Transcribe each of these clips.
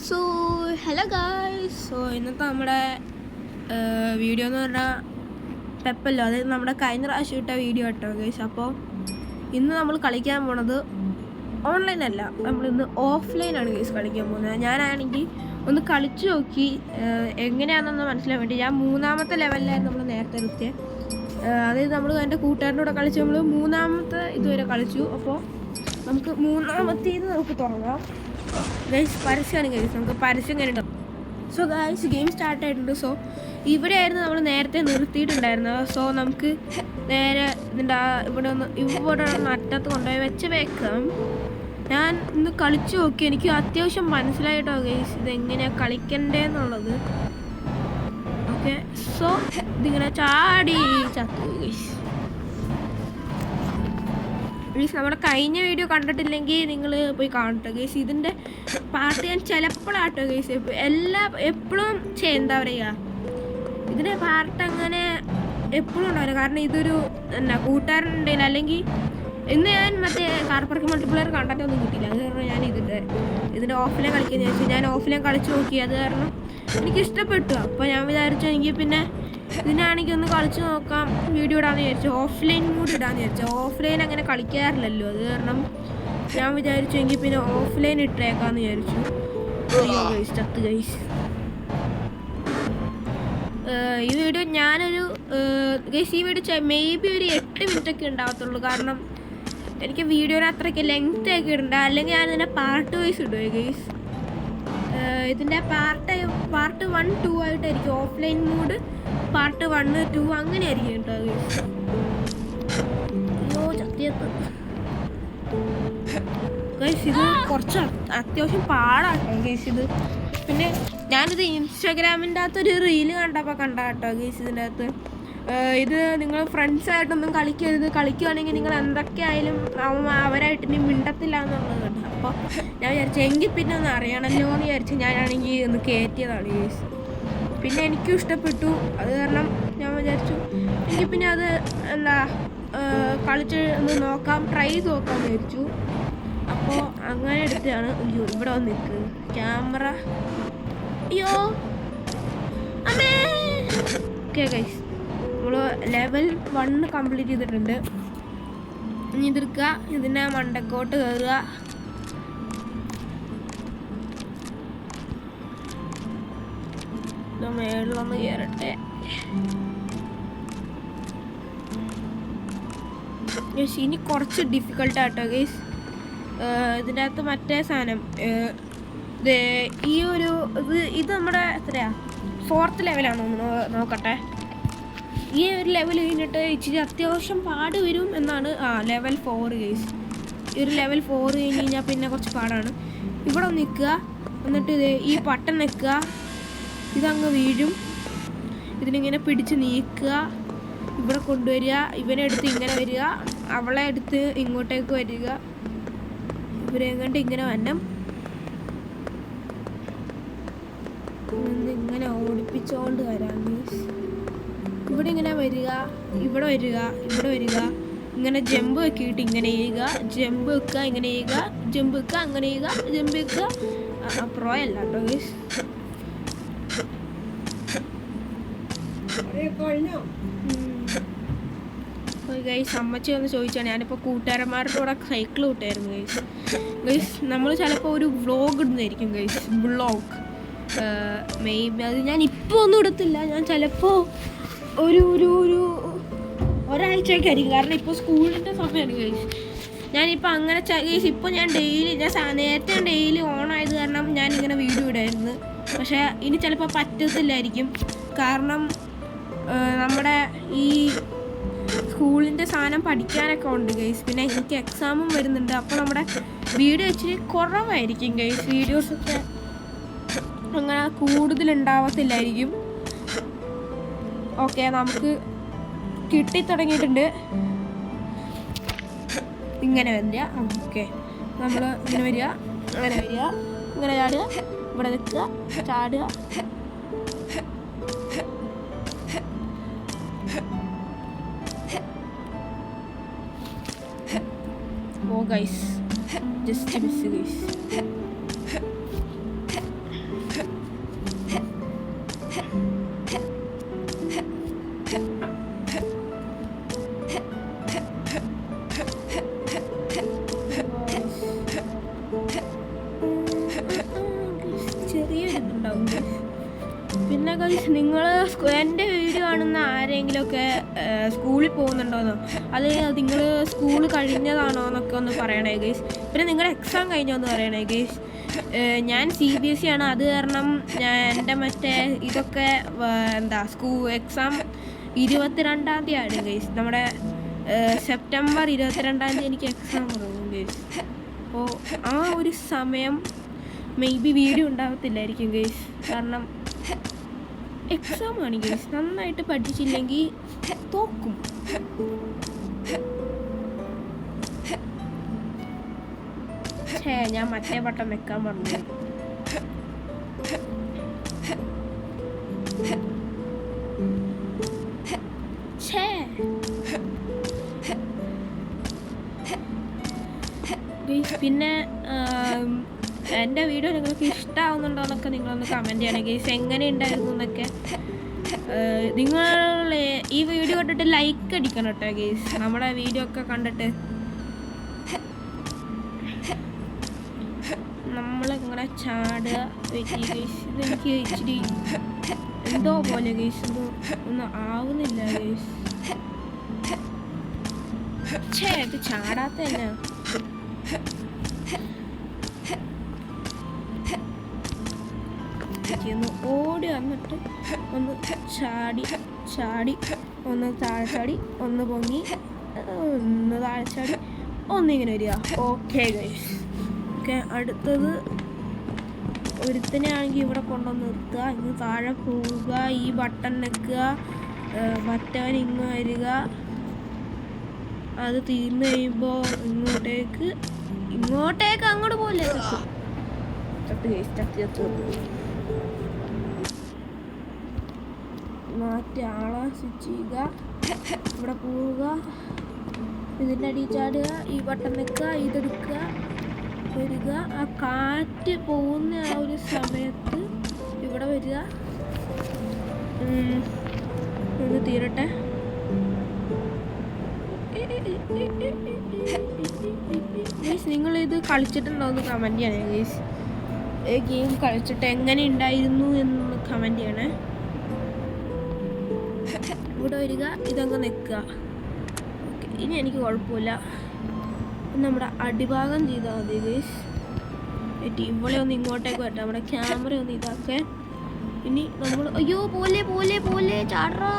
So hello guys. ഇന്നത്തെ നമ്മുടെ video എന്ന് പറഞ്ഞാൽ പെപ്പല്ലോ, അതായത് നമ്മുടെ കഴിഞ്ഞ പ്രാവശ്യം ഇട്ട വീഡിയോ കേട്ടോ ഗൈസ്. അപ്പോൾ ഇന്ന് നമ്മൾ കളിക്കാൻ പോണത് ഓൺലൈൻ അല്ല, നമ്മളിന്ന് ഓഫ്ലൈനാണ് ഗൈസ് കളിക്കാൻ പോകുന്നത്. ഞാനാണെങ്കിൽ ഒന്ന് കളിച്ചു നോക്കി എങ്ങനെയാണെന്ന് മനസ്സിലാൻ വേണ്ടി. ഞാൻ 3ാമത്തെ ലെവലിലായിരുന്നു നമ്മൾ നേരത്തെ നിർത്തിയത്. അതായത് നമ്മൾ എൻ്റെ കൂട്ടുകാരൻ്റെ കൂടെ കളിച്ച് നമ്മൾ 3ാമത്തെ ഇതുവരെ കളിച്ചു. അപ്പോൾ നമുക്ക് 3ാമത്തേന്ന് നമുക്ക് തുടങ്ങാം ഗൈസ്. പരസ്യമാണ് ഗൈസ്, നമുക്ക് പരസ്യം കഴിഞ്ഞിട്ടുണ്ടാവും. സോ ഗൈസ്, ഗെയിം സ്റ്റാർട്ട് ആയിട്ടുണ്ട്. സോ ഇവിടെയായിരുന്നു നമ്മൾ നേരത്തെ നിർത്തിയിട്ടുണ്ടായിരുന്നത്. സോ നമുക്ക് നേരെ ഇതിൻ്റെ ഇവിടെ ഒന്ന് അറ്റത്ത് കൊണ്ടുപോയി വെച്ച് വെക്കാം. ഞാൻ ഇന്ന് കളിച്ചു നോക്കി, എനിക്ക് അത്യാവശ്യം മനസ്സിലായിട്ടോ ഗൈസ് ഇതെങ്ങനെയാണ് കളിക്കണ്ടേന്നുള്ളത്. ഓക്കെ, സോ ഇതിങ്ങനെ ചാടി ചത്തു ഗൈസ്. പ്ലീസ് നമ്മുടെ കഴിഞ്ഞ വീഡിയോ കണ്ടിട്ടില്ലെങ്കിൽ നിങ്ങൾ പോയി കാണട്ടോ ഗൈസ്. ഇതിൻ്റെ പാർട്ട് ഞാൻ ചിലപ്പോഴാട്ടോ ഗൈസ്, എപ്പോഴും എന്താ പറയുക, ഇതിൻ്റെ പാർട്ട് അങ്ങനെ എപ്പോഴും ഉണ്ടാവില്ല. കാരണം ഇതൊരു എന്നാ കൂട്ടുകാരുണ്ടെങ്കിൽ, അല്ലെങ്കിൽ ഇന്ന് ഞാൻ മറ്റേ കാർപ്പറക്ക് മൾട്ടിപ്ലെയർ കണ്ടിട്ടൊന്നും കിട്ടിയില്ല. അത് കാരണം ഞാൻ ഇതിൻ്റെ ഓഫ്ലൈൻ കളിക്കുന്നത് വെച്ചാൽ ഞാൻ ഓഫ്ലൈൻ കളിച്ച് നോക്കി. അത് കാരണം എനിക്ക് ഇഷ്ടപ്പെട്ടു. അപ്പോൾ ഞാൻ വിചാരിച്ചു എനിക്ക് പിന്നെ ഇതിനാണെങ്കിൽ ഒന്ന് കളിച്ച് നോക്കാം, വീഡിയോ ഇടാമെന്ന് വിചാരിച്ചു. ഓഫ്ലൈൻ മൂഡ് ഇടാമെന്ന് വിചാരിച്ചു. ഓഫ്ലൈൻ അങ്ങനെ കളിക്കാറില്ലല്ലോ, അത് കാരണം ഞാൻ വിചാരിച്ചു എങ്കിൽ പിന്നെ ഓഫ്ലൈൻ ഇട്ടേക്കാന്ന് വിചാരിച്ചു. ഗൈസ് ചത്ത് ഗൈസ്. ഈ വീഡിയോ ഞാനൊരു ഗൈസ് ഈ വീഡിയോ മേബി ഒരു 8 മിനിറ്റൊക്കെ ഉണ്ടാകത്തുള്ളൂ. കാരണം എനിക്ക് വീഡിയോനെ അത്രയ്ക്ക് ലെങ്ത് ഒക്കെ ഇടണ്ട, അല്ലെങ്കിൽ ഞാനിതിൻ്റെ പാർട്ട് വൈസ് ഇടുവേ ഗൈസ്. ഇതിൻ്റെ പാർട്ട് 1, 2 ആയിട്ടായിരിക്കും. ഓഫ്ലൈൻ മൂഡ് പാർട്ട് 1, 2 അങ്ങനെ ആയിരിക്കും കേട്ടോ ഗൈസ്. അയ്യോ ചത്തിയത്ത് ഗൈസ്. ഇത് കുറച്ച് അത്യാവശ്യം പാടാട്ടോ ഗൈസ് ഇത്. പിന്നെ ഞാനിത് ഇൻസ്റ്റാഗ്രാമിൻ്റെ അകത്തൊരു റീല് കണ്ടപ്പോൾ കേട്ടോ ഗൈസ്. ഇതിൻ്റെ അകത്ത് ഇത് നിങ്ങൾ ഫ്രണ്ട്സായിട്ടൊന്നും കളിക്കരുത്, കളിക്കുകയാണെങ്കിൽ നിങ്ങൾ എന്തൊക്കെയായാലും അവരായിട്ട് ഇനി മിണ്ടത്തില്ല എന്നുള്ളത് കേട്ടോ. അപ്പോൾ ഞാൻ വിചാരിച്ചു എങ്കിൽ പിന്നെ ഒന്ന് അറിയണമല്ലോ എന്ന് വിചാരിച്ചു ഞാനാണെങ്കിൽ ഒന്ന് കയറ്റിയതാണ് ഗൈസ്. പിന്നെ എനിക്കും ഇഷ്ടപ്പെട്ടു, അത് കാരണം ഞാൻ വിചാരിച്ചു എനിക്ക് പിന്നെ അത് എന്താ കളിച്ച് ഒന്ന് നോക്കാം, ട്രൈ ചെയ്ത് നോക്കാമെന്ന് വിചാരിച്ചു. അപ്പോൾ അങ്ങനെ എടുത്തതാണ്. അയ്യോ ഇവിടെ വന്ന് നിൽക്ക് ക്യാമറ. അയ്യോ അമ്മേ. ഓക്കെ ഗൈസ്, നമ്മൾ ലെവൽ 1 കംപ്ലീറ്റ് ചെയ്തിട്ടുണ്ട്. ഇനി ഇതെടുക്കുക, ഇതിൻ്റെ മണ്ടക്കോട്ട് കയറുക. മേളിലൊന്ന് കയറട്ടെ. ഇനി കുറച്ച് ഡിഫിക്കൽട്ടാട്ടോ ഗൈസ്. ഇതിൻ്റെ അകത്ത് മറ്റേ സാധനം ഈ ഒരു ഇത് നമ്മുടെ എത്രയാ 4th ലെവലാണോ നോക്കട്ടെ. ഈ ഒരു ലെവൽ കഴിഞ്ഞിട്ട് ഇച്ചിരി അത്യാവശ്യം പാട് വരും എന്നാണ്. Level 4 guys. ഈ ഒരു ലെവൽ 4 കഴിഞ്ഞ് കഴിഞ്ഞാൽ പിന്നെ കുറച്ച് പാടാണ്. ഇവിടെ നിൽക്കുക, എന്നിട്ട് ഈ ബട്ടൺ നിൽക്കുക, ഇതങ്ങ് വീഴും. ഇതിനിങ്ങനെ പിടിച്ച് നീക്കുക, ഇവിടെ കൊണ്ടുവരിക, ഇവനെ എടുത്ത് ഇങ്ങനെ വരിക, അവളെ എടുത്ത് ഇങ്ങോട്ടേക്ക് വരിക, ഇവരെ കണ്ട് ഇങ്ങനെ വന്നം ഇങ്ങനെ ഓടിപ്പിച്ചോണ്ട് വരാം മീൻസ്. ഇവിടെ ഇങ്ങനെ വരിക, ഇവിടെ വരിക, ഇവിടെ വരിക, ഇങ്ങനെ ജമ്പ് വെക്കിയിട്ട് ഇങ്ങനെ ചെയ്യുക, ജമ്പ് വെക്കുക, ഇങ്ങനെ ചെയ്യുക, ജമ്പ് വെക്കുക, അങ്ങനെ ചെയ്യുക, ജമ്പ് വെക്കുക. പ്രോ അല്ല കേട്ടോ ഗൈസ്. ഗൈസ് അമ്മച്ചി ഒന്ന് ചോദിച്ചാണ്, ഞാനിപ്പോൾ കൂട്ടുകാരന്മാരുടെ കൂടെ സൈക്കിൾ വിട്ടായിരുന്നു ഗൈസ്. ഗൈസ് നമ്മൾ ചിലപ്പോൾ ഒരു വ്ളോഗ് ഇടുന്നതായിരിക്കും ഗൈസ്, വ്ളോഗ് മെയ്ബി. അത് ഞാൻ ഇപ്പോൾ ഒന്നും ഇടത്തില്ല, ഞാൻ ചിലപ്പോൾ ഒരാഴ്ചയൊക്കെ ആയിരിക്കും. കാരണം ഇപ്പോൾ സ്കൂളിൻ്റെ സമയമാണ് ഗൈസ്. ഞാനിപ്പോൾ അങ്ങനെ ഗൈസ് ഇപ്പോൾ ഞാൻ ഡെയിലി നേരത്തെ ഡെയിലി ഓണായത് കാരണം ഞാനിങ്ങനെ വീഡിയോ ഇടായിരുന്നു. പക്ഷേ ഇനി ചിലപ്പോൾ പറ്റത്തില്ലായിരിക്കും, കാരണം നമ്മുടെ ഈ സ്കൂളിൻ്റെ സാധനം പഠിക്കാനൊക്കെ ഉണ്ട് ഗൈസ്. പിന്നെ എനിക്ക് എക്സാമും വരുന്നുണ്ട്. അപ്പോൾ നമ്മുടെ വീഡിയോ ഇച്ചിരി കുറവായിരിക്കും ഗൈസ്. വീഡിയോസൊക്കെ അങ്ങനെ കൂടുതലുണ്ടാവത്തില്ലായിരിക്കും. ഓക്കെ, നമുക്ക് കിട്ടിത്തുടങ്ങിയിട്ടുണ്ട്. ഇങ്ങനെ വരിക. ഓക്കെ, നമ്മൾ ഇങ്ങനെ വരിക, അങ്ങനെ വരിക, ഇങ്ങനെ ചാടുക, ഇവിടെ നിൽക്കുക, ചാടുക. ഓ ഗൈസ്, ജസ്റ്റ് മിസ് ഗൈസ്. ചെറിയൊരു ഇതുണ്ടാവും. പിന്നെ ഗൈസ് നിങ്ങൾ എൻ്റെ വീഡിയോ കാണുന്ന ആരെങ്കിലുമൊക്കെ സ്കൂളിൽ പോകുന്നുണ്ടോയെന്നോ അത് നിങ്ങൾ സ്കൂൾ കഴിഞ്ഞതാണോ എന്നൊക്കെ ഒന്ന് പറയണേ ഗൈസ്. പിന്നെ നിങ്ങളുടെ എക്സാം കഴിഞ്ഞോ എന്ന് പറയണേ ഗൈസ്. ഞാൻ CBSE ആണ്, അത് കാരണം എൻ്റെ മറ്റേ ഇതൊക്കെ എന്താ എക്സാം 22-ാം തീയതി ആണ് ഗൈസ്. നമ്മുടെ സെപ്റ്റംബർ 22-ാം തീയതി എനിക്ക് എക്സാം തുടങ്ങും ഗൈസ്. അപ്പോൾ ആ ഒരു സമയം ബി വീഡിയോ ഉണ്ടാകത്തില്ലായിരിക്കും ഗൈസ്. കാരണം എക്സാം ആണ് ഗൈസ്. നന്നായിട്ട് പഠിച്ചില്ലെങ്കിൽ തോക്കും. ഞാൻ മറ്റേ ബട്ടൺ വെക്കാൻ പറഞ്ഞു. പിന്നെ എൻ്റെ വീഡിയോ നിങ്ങൾക്ക് ഇഷ്ടമാവുന്നുണ്ടോ എന്നൊക്കെ നിങ്ങളൊന്ന് കമൻറ്റ് ചെയ്യണം ഗൈസ്. എങ്ങനെ ഉണ്ടായിരുന്നു എന്നൊക്കെ. നിങ്ങൾ ഈ വീഡിയോ കണ്ടിട്ട് ലൈക്ക് അടിക്കണം കേട്ടോ ഗൈസ്. നമ്മുടെ വീഡിയോ ഒക്കെ കണ്ടിട്ട് നമ്മളിങ്ങനെ ചാടുക ഗൈസ്. ഇതെനിക്ക് ഇച്ചിരി എന്തോ പോലെ ഗൈസ്, ഒന്നും ആവുന്നില്ല ഗൈസ്. ഇത് ചാടാത്ത തന്നെ. ഒന്ന് ഓടി വന്നിട്ട് ഒന്ന് ചാടി ഒന്ന് താഴെ ചാടി ഒന്ന് പൊങ്ങി ഒന്ന് താഴെ ചാടി ഒന്നിങ്ങനെ വരിക. Okay guys. ഓക്കെ, അടുത്തത് ഒരുത്തനെ ആണെങ്കിൽ ഇവിടെ കൊണ്ടുവന്ന് നിർത്തുക, ഇങ്ങ് താഴെ പോവുക, ഈ ബട്ടൺ നിൽക്കുക, മറ്റവൻ ഇങ്ങ് വരിക. അത് തീർന്നു കഴിയുമ്പോൾ ഇങ്ങോട്ടേക്ക് അങ്ങോട്ട് പോലെ മാറ്റി ആളെ സ്വിച്ച് ചെയ്യുക, ഇവിടെ പോവുക, ഇതിൻ്റെ അടിയിൽ ചാടുക, ഈ ബട്ടൺ നിൽക്കുക, ഇതെടുക്കുക, വരിക. ആ കാറ്റ് പോകുന്ന ആ ഒരു സമയത്ത് ഇവിടെ വരിക. ഒന്ന് തീരട്ടെ. ഗൈസ്, നിങ്ങളിത് കളിച്ചിട്ടുണ്ടോ എന്ന് കമൻറ്റ് ചെയ്യണേ ഗൈസ്. ഈ ഗെയിം കളിച്ചിട്ട് എങ്ങനെ ഉണ്ടായിരുന്നു എന്ന് കമൻറ്റ് ചെയ്യണേ. ഇവിടെ വരിക, ഇതങ്ങ് നിൽക്കുക. ഓക്കെ, ഇനി എനിക്ക് കുഴപ്പമില്ല. നമ്മുടെ അടിഭാഗം ചെയ്താൽ മതി ഗൈസ്. ഇവിടെ ഒന്ന് ഇങ്ങോട്ടേക്ക് വരട്ടെ, നമ്മുടെ ക്യാമറ ഒന്ന് ഇതാക്കെ. ഇനി നമ്മൾ അയ്യോ പോലെ ചാടാ.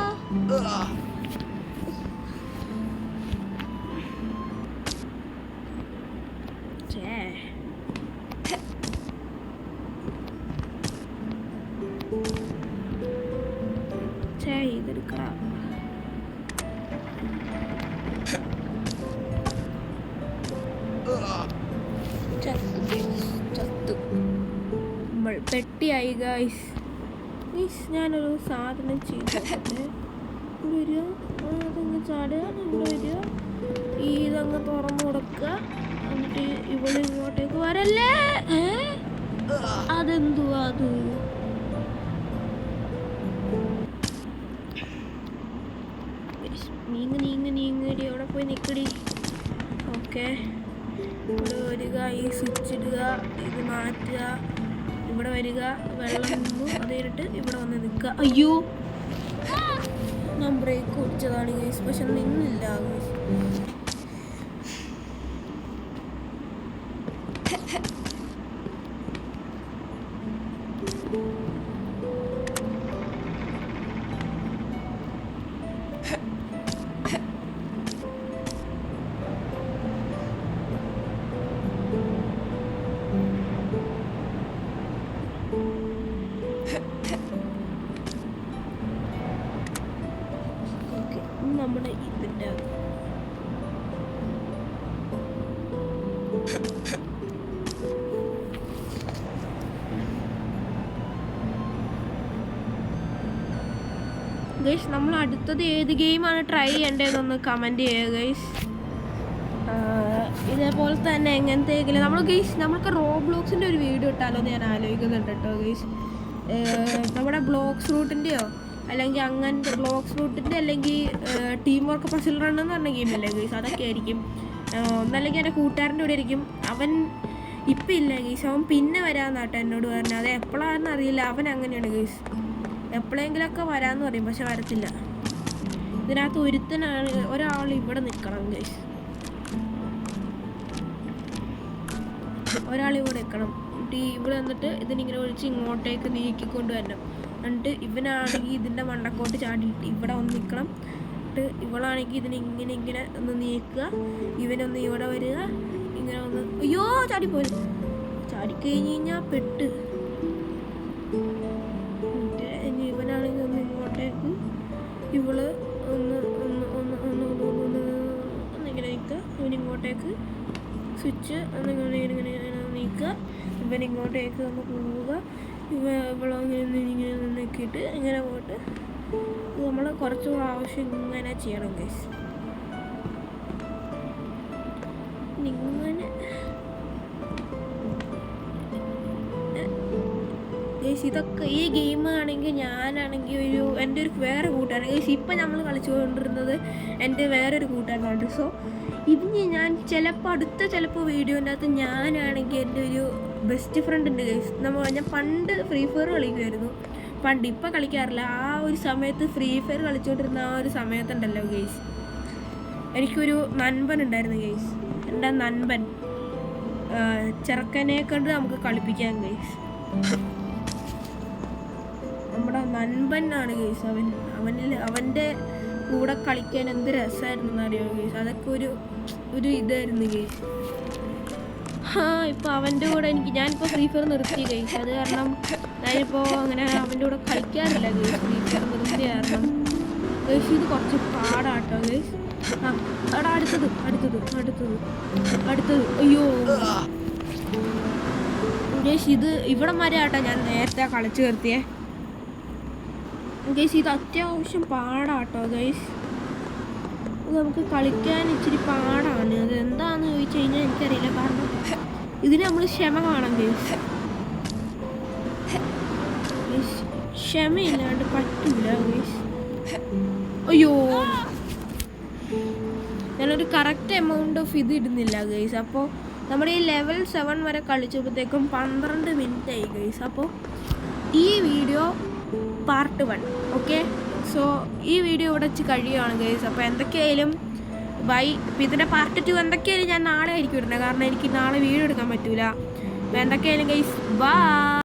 ഇതെടുക്കണം. പെട്ടിയായി ഗൈസ്. ഞാനൊരു സാധനം ചെയ്തോട്ടെ. വരിക, അതങ്ങ് ചാടുക, നമ്മൾ വരിക, ഇതങ്ങ് തുറന്നു കൊടുക്കുക. എന്നിട്ട് ഇവിടെ ഇങ്ങോട്ടേക്ക് വരല്ലേ. അതെന്തുവാ അത്? നീങ്ങടി, അവിടെ പോയി നിൽക്കടി. ഓക്കെ, ഇവിടെ വരിക, ഈ സ്വിച്ച് ഇടുക, ഇത് മാറ്റുക, ഇവിടെ വരിക, വെള്ളം നിന്നു, അത് കഴിഞ്ഞിട്ട് ഇവിടെ വന്ന് നിൽക്കുക. അയ്യോ, ഞാൻ ബ്രേക്ക് ഓടിച്ചതാണ് ഗൈസ്, പക്ഷെ നിന്നില്ല ഗൈസ്. നമ്മുടെ ഇതിൻ്റെ ഗൈസ്, നമ്മൾ അടുത്തത് ഏത് ഗെയിമാണ് ട്രൈ ചെയ്യേണ്ടതെന്നൊന്ന് കമൻറ്റ് ചെയ്യുക ഗൈസ്. ഇതേപോലെ തന്നെ എങ്ങനത്തെങ്കിലും നമ്മൾക്ക് റോബ്ലോക്സിൻ്റെ ഒരു വീഡിയോ ഇട്ടാലോ എന്ന് ഞാൻ ആലോചിക്കുന്നുണ്ട് കേട്ടോ ഗൈസ്. നമ്മുടെ ബ്ലോക്സ് റൂട്ടിൻ്റെയോ അല്ലെങ്കിൽ അങ്ങനത്തെ ബ്ലോക്സ് റൂട്ടിൻ്റെ അല്ലെങ്കിൽ ടീം വർക്ക് പസിൽ റൺ എന്ന് പറഞ്ഞ ഗെയിമല്ലേ ഗൈസ്, അതൊക്കെ ആയിരിക്കും. ഒന്നല്ലെങ്കിൽ എൻ്റെ കൂട്ടുകാരൻ്റെ കൂടെ ആയിരിക്കും. അവൻ ഇപ്പം ഇല്ല ഗൈസ്, അവൻ പിന്നെ വരാമെന്നാട്ടോ എന്നോട് പറഞ്ഞത്. അത് എപ്പോഴാണെന്ന് അറിയില്ല, അവൻ അങ്ങനെയാണ് ഗൈസ്, എപ്പോഴെങ്കിലുമൊക്കെ വരാമെന്ന് പറയും, പക്ഷെ വരത്തില്ല. ഇതിനകത്ത് ഒരാൾ ഇവിടെ നിൽക്കണം ഗൈസ്, ഒരാൾ ഇവിടെ നിൽക്കണം. ഇവിടെ വന്നിട്ട് ഇതിനിങ്ങനെ ഒഴിച്ച് ഇങ്ങോട്ടേക്ക് നീക്കിക്കൊണ്ട് വരണം. എന്നിട്ട് ഇവനാണെങ്കിൽ ഇതിൻ്റെ മണ്ടക്കോട്ട് ചാടിയിട്ട് ഇവിടെ വന്ന് നിൽക്കണം. എന്നിട്ട് ഇവളാണെങ്കിൽ ഇങ്ങനെ ഒന്ന് നീക്കുക, ഇവനൊന്ന് ഇവിടെ വരിക, ഇങ്ങനെ ഒന്ന് അയ്യോ ചാടിപ്പോയി. ചാടിക്കഴിഞ്ഞ് കഴിഞ്ഞാൽ പെട്ട്. ഇനി ഇവനാണെങ്കിൽ ഒന്ന് ഇങ്ങോട്ടേക്ക്, ഇവള് ഒന്ന് ഒന്ന് ഒന്ന് ഒന്ന് ഒന്ന് ഒന്നിങ്ങനെ നിൽക്കുക, ഇവനിങ്ങോട്ടേക്ക് സ്വിച്ച് ഒന്നിങ്ങനെ നീക്കുക, ഇവനിങ്ങോട്ടേക്ക് ഒന്ന് പോവുക, ഇവളിങ്ങനെ നിൽക്കിയിട്ട് ഇങ്ങനെ പോയിട്ട് നമ്മൾ കുറച്ച് പ്രാവശ്യം ഇങ്ങനെ ചെയ്യണം ഗൈസ്. ഇങ്ങനെ ഗൈസ് ഇതൊക്കെ ഈ ഗെയിം ആണെങ്കിൽ ഞാനാണെങ്കിൽ എൻ്റെ ഒരു വേറെ കൂട്ടുകാരൻ ഗൈസ്. ഇപ്പം നമ്മൾ കളിച്ചുകൊണ്ടിരുന്നത് എൻ്റെ വേറൊരു കൂട്ടുകാരനാണ്. സോ ഇനി ഞാൻ ചിലപ്പോൾ വീഡിയോൻ്റെ അകത്ത് ഞാനാണെങ്കിൽ എൻ്റെ ഒരു ബെസ്റ്റ് ഫ്രണ്ട് ഉണ്ട് ഗൈസ്. ഞാൻ പണ്ട് ഫ്രീ ഫയർ കളിക്കുമായിരുന്നു, ഇപ്പം കളിക്കാറില്ല. ആ ഒരു സമയത്ത് ഫ്രീ ഫയർ കളിച്ചുകൊണ്ടിരുന്ന ആ ഒരു സമയത്തുണ്ടല്ലോ ഗൈസ്, എനിക്കൊരു നൻപൻ ഉണ്ടായിരുന്നു ഗൈസ്. എൻ്റെ നൻപൻ ചെറുക്കനെ കൊണ്ട് നമുക്ക് കളിപ്പിക്കാം ഗൈസ്. നമ്മുടെ നൻപനാണ് ഗൈസ്. അവൻ്റെ കൂടെ കളിക്കാൻ എന്ത് രസമായിരുന്നു എന്നറിയോ ഗൈസ്. അതൊക്കെ ഒരു ഇതായിരുന്നു ഗൈസ്. ഇപ്പോൾ അവൻ്റെ കൂടെ ഞാനിപ്പോൾ ഫ്രീ ഫയർ നിർത്തി ഗൈസ്. അത് കാരണം ഞാനിപ്പോൾ അങ്ങനെ അവൻ്റെ കൂടെ കളിക്കാറില്ല ഗൈസ്. ഫ്രീ ഫയർ നിർത്തിയ കാരണം ഗൈസ് ഇത് കുറച്ച് പാടാട്ടോ ഗൈസ്. അവിടെ അടുത്തത് അയ്യോ ഗൈസ്, ഇത് ഇവിടം വരെ ആട്ടോ ഞാൻ നേരത്തെ കളിച്ച് നിർത്തിയേ ഗൈസ്. ഇത് അത്യാവശ്യം പാടാട്ടോ ഗൈസ്. നമുക്ക് കളിക്കാൻ ഇച്ചിരി പാടാണ്. അത് എന്താണെന്ന് ചോദിച്ചു കഴിഞ്ഞാൽ എനിക്കറിയില്ല, കാരണം ഇതിന് നമ്മൾ ക്ഷമ കാണാം ഗൈസ്. ക്ഷമയില്ലാണ്ട് പറ്റില്ല ഗൈസ്. അയ്യോ ഞാനൊരു കറക്റ്റ് എമൗണ്ട് ഓഫ് ഇത് ഇടുന്നില്ല ഗൈസ്. അപ്പോൾ നമ്മുടെ ഈ ലെവൽ 7 വരെ കളിച്ചപ്പോഴത്തേക്കും 12 മിനിറ്റ് ആയി ഗൈസ്. അപ്പോൾ ഈ വീഡിയോ പാർട്ട് 1 ഓക്കെ. സോ ഈ വീഡിയോ ഇവിടെ വെച്ച് കഴിയുകയാണ് ഗൈസ്. അപ്പോൾ എന്തൊക്കെയായാലും ബൈ. ഇപ്പോൾ ഇതിൻ്റെ പാർട്ട് 2 എന്തൊക്കെയായാലും ഞാൻ നാളെ ആയിരിക്കും ഇടുന്നത്, കാരണം എനിക്ക് നാളെ വീഡിയോ എടുക്കാൻ പറ്റൂല. അപ്പോൾ എന്തൊക്കെയായാലും ഗൈസ് ബൈ.